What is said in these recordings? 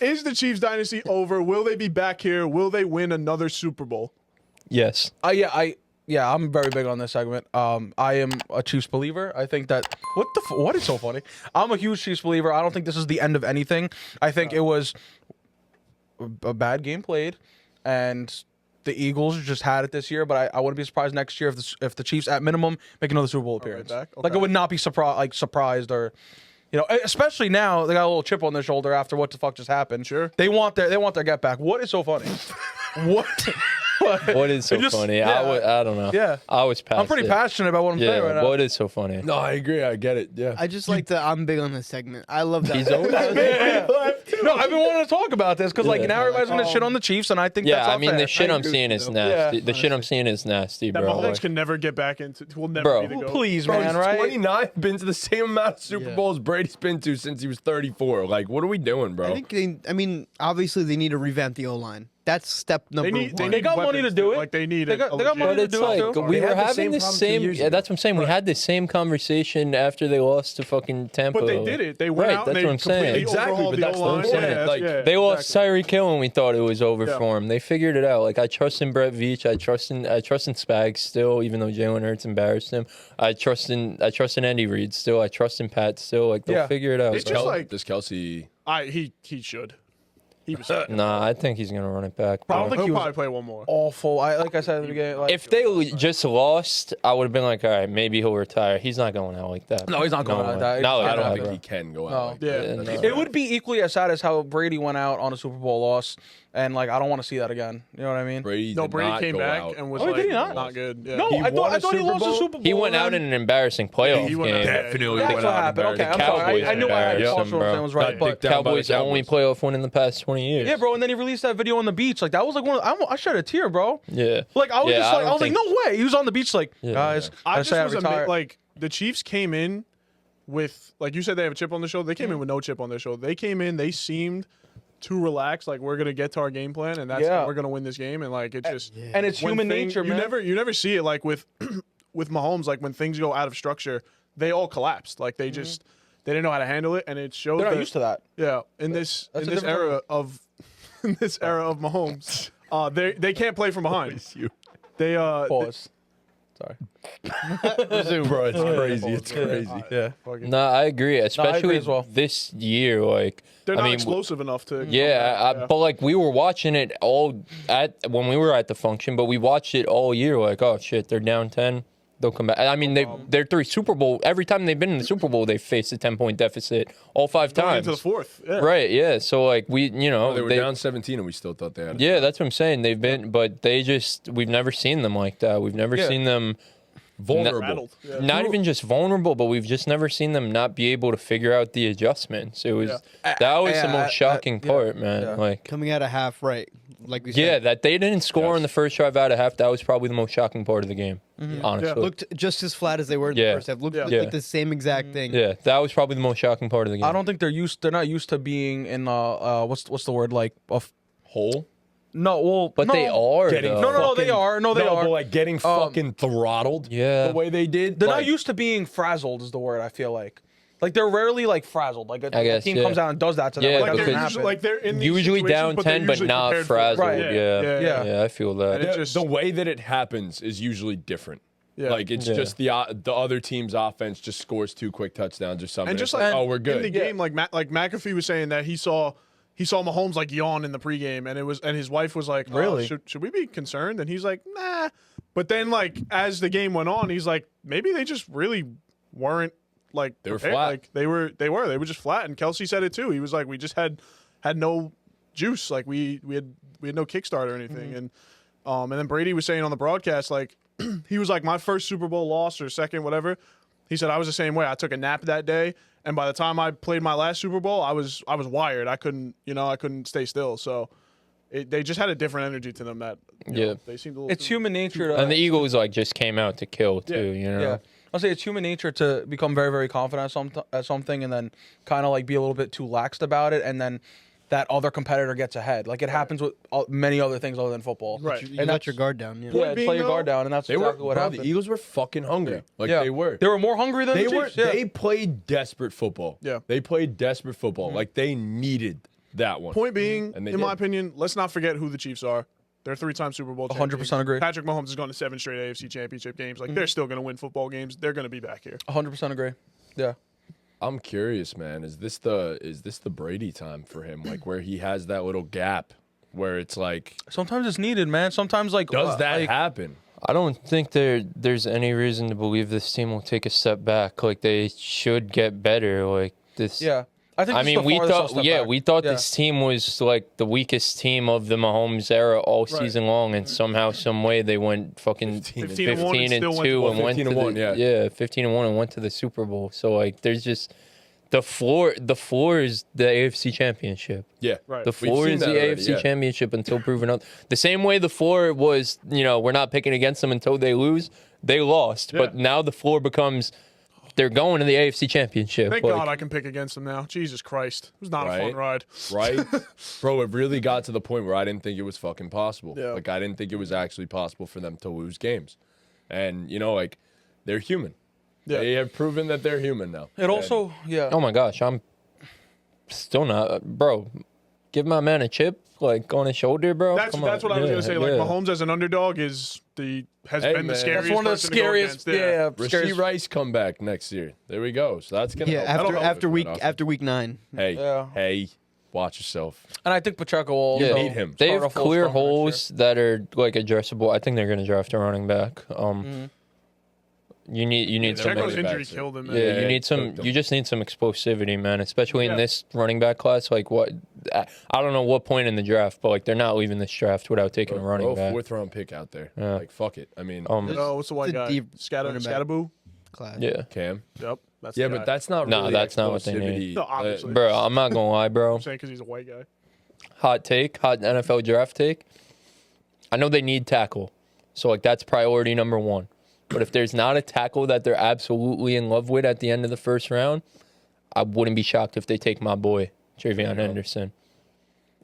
Is the Chiefs dynasty over? Will they be back here? Will they win another Super Bowl? Yes. Yeah, I'm very big on this segment. I am a Chiefs believer. I think that what is so funny? I'm a huge Chiefs believer. I don't think this is the end of anything. I think it was a bad game played, and the Eagles just had it this year. But I wouldn't be surprised next year if the Chiefs at minimum make another Super Bowl appearance. back? Like I Okay. would not be surprised or. You know, especially now they got a little chip on their shoulder after what the fuck just happened. Sure. They want their get back. What is so funny? What? What is so It just- funny? yeah. I don't know. Yeah. I was past I'm pretty it. passionate about what I'm saying right now. What is so funny? No, I agree. I get it. Yeah. I just like that. I'm big on this segment. I love that. He's always No, I've been wanting to talk about this because like Yeah. now everybody's gonna shit on the Chiefs, and I think that's Yeah, I not mean fair. the shit I I'm agree seeing with is you, nasty. Yeah. The shit I'm seeing is nasty, That bro. Mahomes Like, can never get back into. Will never Bro. be the GOAT. Please, Bro, man, he's right? 29, been to the same amount of Super Yeah. Bowls Brady's been to since he was 34. Like, what are we doing, bro? I think I mean, obviously they need to revamp the O-line. That's step number They need. one. They got money to weapons, do it. Like they need. They got money but to it's do like it too. we They were had the having same the problem 2 same. years Yeah, ago. that's what I'm saying. We had the same conversation after they lost to fucking Tampa. But they did it. They went Right, out that's and they what I'm saying. completely Exactly, overhauled but the that's what I'm O-line. saying. Yeah, Like, yeah, They lost exactly. Tyreek Hill and we thought it was over Yeah. for him. They figured it out. Like I trust in Brett Veach. I trust in Spags still, even though Jalen Hurts embarrassed him. I trust in Andy Reid still. I trust in Pat still. Like they'll Yeah. figure it out. It's bro. just like- Does Kelsey? He should. He was. Nah, I think he's gonna run it back. I bro. don't think He'll he was probably play one more. awful. Like I said at the beginning, like, If they just lost, I would have been like, all right, maybe he'll retire. He's not going out like that. No, he's not going out like that. No, He I can't don't happen. think he can go out. No. Like Yeah. that. That's No. It would be equally as sad as how Brady went out on a Super Bowl loss, and like I don't want to see that again. You know what I mean? Brady. No, did Brady not came go back out. and was Oh, like did he not? not good. Yeah. No, He I won a thought he Super lost a Bowl? Super Bowl. He went out in an embarrassing playoff he went out game. dead. Definitely That's went what out happened. Okay, embarrassed. I'm sorry. Cowboys I knew I had embarrassed thought him, what I bro. was right, Got but dicked down by the Cowboys' only Cowboys. playoff win in the past 20 years. yeah, bro. And then he released that video on the beach. Like that was like I shed a tear, bro. Yeah. Like I was Yeah, just like I don't was like, think- no way. He was on the beach like, guys. I just say was retired. like the Chiefs came in with like you said they have a chip on their shoulder. They came in with no chip on their shoulder. They came in. They seemed too relaxed. Like we're gonna get to our game plan and that's Yeah. we're gonna win this game. And like it just and it's when human things- nature, man. You never see it like with with Mahomes. Like when things go out of structure, they all collapsed. Like they just they didn't know how to handle it, and it showed. They're not that- used to that. Yeah, in this That's in a this different era of in this era of Mahomes, they can't play from behind. They Pause. Sorry. Bro, it's crazy. It's crazy. Yeah. No, I agree. Especially as well. this year, like They're I not mean, explosive enough to. but like we were watching it all when we were at the function, but we watched it all year. Like, oh shit, they're down 10. They'll come back. I mean, they're 3 Super Bowl. Every time they've been in the Super Bowl, they faced a 10-point deficit all 5 going times. into the fourth. Yeah. Right? Yeah. So like we, They were down 17, and we still thought they had. Yeah, that's what I'm saying. They've been, but we've never seen them like that. We've never seen them vulnerable. Rattled. Yeah. not even just vulnerable, but we've just never seen them not be able to figure out the adjustments. It was that was the most shocking part, man. yeah. Like, Coming out of half, right? Like we said. yeah, that they didn't score in the first drive out of half. That was probably the most shocking part of the game, honestly. Yeah. Looked just as flat as they were in Yeah. the first half. Looked Yeah. like the same exact thing. Yeah, that was probably the most shocking part of the game. I don't think they're not used to being in what's the word like Hole. no well but no. they are. Getting though. No, they are. No, they are. But like getting fucking throttled. Yeah. The way they did. They're like, not used to being frazzled is the word I feel like they're rarely like frazzled. Like a guess, team yeah. comes out and does that to them. Yeah, Like, Like that they're doesn't usually, happen. like they're in these Usually situations, down but they're 10, but usually not prepared for it. frazzled. Right. Yeah. Yeah. Yeah, I feel that. And it just the way that it happens is usually different. Yeah. Like it's Yeah. just the other team's offense just scores 2 quick touchdowns or something. and just It's like oh, we're in good. the game, like McAfee was saying that he saw Mahomes like yawn in the pregame, and his wife was like, Really? should we be concerned? And he's like, nah. But then like as the game went on, he's like, maybe they just really weren't like They were prepared. flat. Like they were just flat. And Kelsey said it too. He was like, we just had no juice. Like we had no kickstart or anything. And then Brady was saying on the broadcast like he was like my first Super Bowl loss or second whatever. He said I was the same way. I took a nap that day, and by the time I played my last Super Bowl, I was wired. I couldn't stay still. So they just had a different energy to them that you know, they seemed a little. it's human nature to And the Eagles like just came out to kill too. You know. Yeah. I'll say it's human nature to become very, very confident at something and then kind of like be a little bit too laxed about it, and then that other competitor gets ahead. Like it happens with many other things other than football. Right. You And let that's your guard down. Yeah. Yeah, Point just being, lay your though, guard down, and that's They exactly were what bro, happened. the Eagles were fucking hungry. Like Yeah. they were. They were more hungry than They the were. Chiefs. Yeah. They played desperate football. Yeah. They played desperate football. Like they needed that one. Point being, And they in my did. opinion, let's not forget who the Chiefs are. They're 3-time Super Bowl 100% champions. agree. Patrick Mahomes has gone to 7 straight AFC Championship games. Like they're still going to win football games. They're going to be back here. 100% agree. Yeah. I'm curious, man. Is this the Brady time for him? Like where he has that little gap where it's like, Sometimes it's needed, man. Sometimes like does that like, happen? I don't think there's any reason to believe this team will take a step back. Like they should get better. Like this. Yeah. I think I this is mean, the we farthest I'll thought, step yeah, back. we thought Yeah. this team was like the weakest team of the Mahomes era all season long, and somehow, some way, they went fucking 15 and 1 and 15 and still 2 went and went to 15 and 1, the yeah. 15 and 1 and went to the Super Bowl. So like, there's just the floor. The floor is the AFC Championship. Yeah. Right. The We've floor seen is the that already, AFC yeah. Championship until proven out. The same way the floor was, we're not picking against them until they lose. They lost, but now the floor becomes they're going to the AFC Championship. Thank Like, God I can pick against them now. Jesus Christ. It was not a fun Right. ride. Right? Bro, it really got to the point where I didn't think it was fucking possible. Yeah. Like, I didn't think it was actually possible for them to lose games. And, like, they're human. Yeah. They have proven that they're human now. It also, yeah. Oh my gosh, I'm still not, bro. Give my man a chip, like on his shoulder, bro. That's Come what on. I was Yeah, going to say. Like, yeah. Mahomes as an underdog has Hey, been man. the That's scariest That's one of the person to go scariest. against. Yeah. Rasheed scariest. Rice come back next year. There we go. So that's gonna Yeah, help. That'll help after with that offense. after week 9. Hey, Yeah. hey, watch yourself. And I think Pacheco will Yeah. also Need him. They start have off a little clear stronger next holes that are like addressable. I think they're going to draft a running back. You need some. Checo's running injury backs, killed him. Yeah, Man. Yeah, you need it some. cooked 'em. You just need some explosivity, man. Especially in Yeah. this running back class. Like what? I don't know what point in the draft, but like they're not leaving this draft without taking a running Throw a back. 4th-round pick out there. Yeah. Like, fuck it. I mean, Oh, what's the white It's a guy? deep Scatter, running back. Scatterboo? Class. Yeah, Cam. Yep. That's Yeah, the but guy. that's not Nah, really that's not what they need. explosivity. No, obviously. bro. I'm not gonna lie, bro. I'm saying because he's a white guy. Hot NFL draft take. I know they need tackle, so like that's priority number one. But if there's not a tackle that they're absolutely in love with at the end of the first round, I wouldn't be shocked if they take my boy Travion Henderson.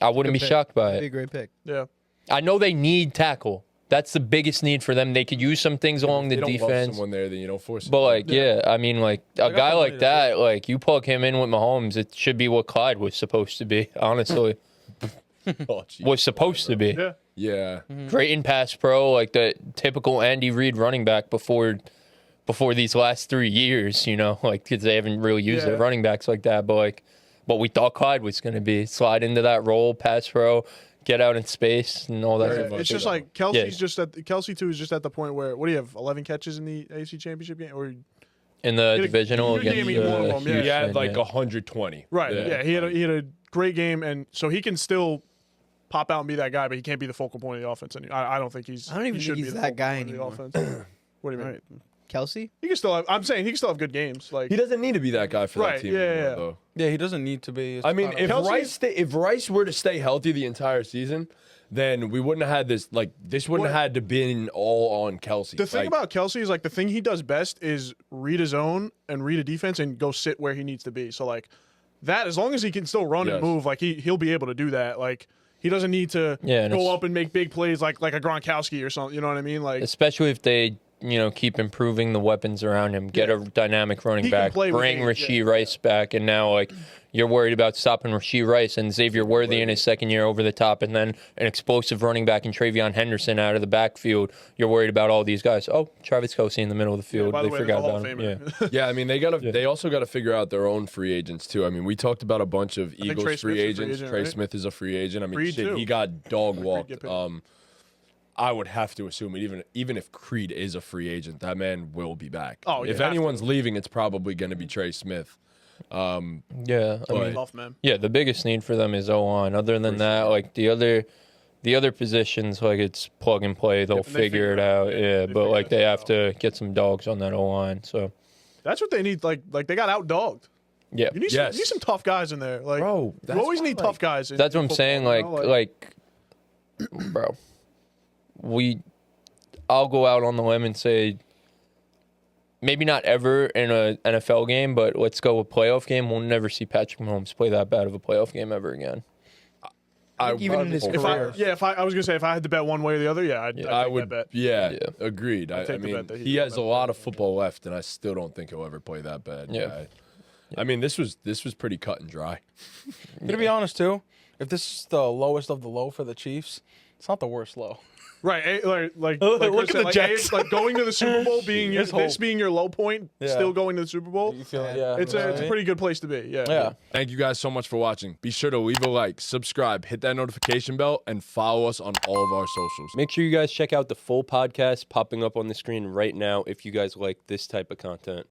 I wouldn't be pick. shocked by Be a it. great pick. Yeah. I know they need tackle. That's the biggest need for them. They could use some things along the They don't love defense. someone there, then you don't force it. But like, yeah, I mean, like a got guy the like money to that, like you plug him in with Mahomes, it should be what Clyde was supposed to be. Honestly, Oh, geez. was supposed to be. Yeah. Yeah. Great in pass pro, like the typical Andy Reid running back before these last 3 years. Like because they haven't really used their Yeah. running backs like that. But like, what we thought Clyde was going to be, slide into that role, pass pro, get out in space, and all that. Very stuff. much It's just so. like Kelsey's Yeah. just at Kelsey too is just at the point where what do you have 11 catches in the AFC Championship game or In the He had a divisional good against game in one of them, yeah. He had Houston, like yeah. 120. right? Yeah, he had a great game and so he can still pop out and be that guy, but he can't be the focal point of the offense. And I don't think he's. I don't even he think should be he's the that focal guy point of the anymore. offense. What do you mean? All right. Kelsey? He can still have. I'm saying he can still have good games. Like He doesn't need to be that guy for Right, that team yeah, anymore, yeah. though. Yeah, he doesn't need to be. It's I mean, kinda- if Kelsey's- if Rice were to stay healthy the entire season, then we wouldn't have had this. Like, this wouldn't have had to been all on Kelsey. the thing Like, about Kelsey is like the thing he does best is read his own and read a defense and go sit where he needs to be. So like that, as long as he can still run and Yes. move, like he'll be able to do that. Like he doesn't need to Yeah, and go it's- up and make big plays like a Gronkowski or something. You know what I mean? Like Especially if they, keep improving the weapons around him, get a dynamic running He can back, play with bring it, Rasheed yeah. Rice back, and now like you're worried about stopping Rasheed Rice and Xavier Worthy in his second year over the top, and then an explosive running back in Travion Henderson out of the backfield. You're worried about all these guys. Oh, Travis Kelce in the middle of the field. by the They way, forgot they're the Hall about of him. Famer. Yeah. yeah, I mean, they also got to figure out their own free agents too. I mean, we talked about a bunch of think Eagles Trey free Smith's a free agents. agent, Trey right? Smith is a free agent. I mean, Creed, shit, too. he got dog walked. get paid. I would have to assume even if Creed is a free agent, that man will be back. Oh, if yeah, have anyone's leaving, it's probably going to be Trey Smith. Yeah, I mean, Tough man. yeah. The biggest need for them is O-line. Other than that, like the other positions, like it's plug and play. They'll and they figure it out. Yeah, but like they have to get some dogs on that O-line. So That's what they need. Like they got outdogged. yeah, You need, Yes. you need some tough guys in there. Like Bro, you always need tough guys. In, that's in what I'm football, saying. you know? Like, bro, I'll go out on the limb and say, maybe not ever in a NFL game, but let's go a playoff game. We'll never see Patrick Mahomes play that bad of a playoff game ever again. Even in his hope- if career. I was gonna say if I had to bet one way or the other, I'd I take would. that bet. Yeah, Yeah. agreed. I take the mean, bet that he he'll has a bet lot of football left, and I still don't think he'll ever play that bad. Yeah. I mean, this was pretty cut and dry. To be honest, too, if this is the lowest of the low for the Chiefs, it's not the worst low. Right, like Look Chris at said, the like, Jets. like going to the Super Bowl being There's this hope. being your low point, Yeah. still going to the Super Bowl. You feel It's a pretty good place to be. Yeah. Yeah. Thank you guys so much for watching. Be sure to leave a like, subscribe, hit that notification bell, and follow us on all of our socials. Make sure you guys check out the full podcast popping up on the screen right now if you guys like this type of content.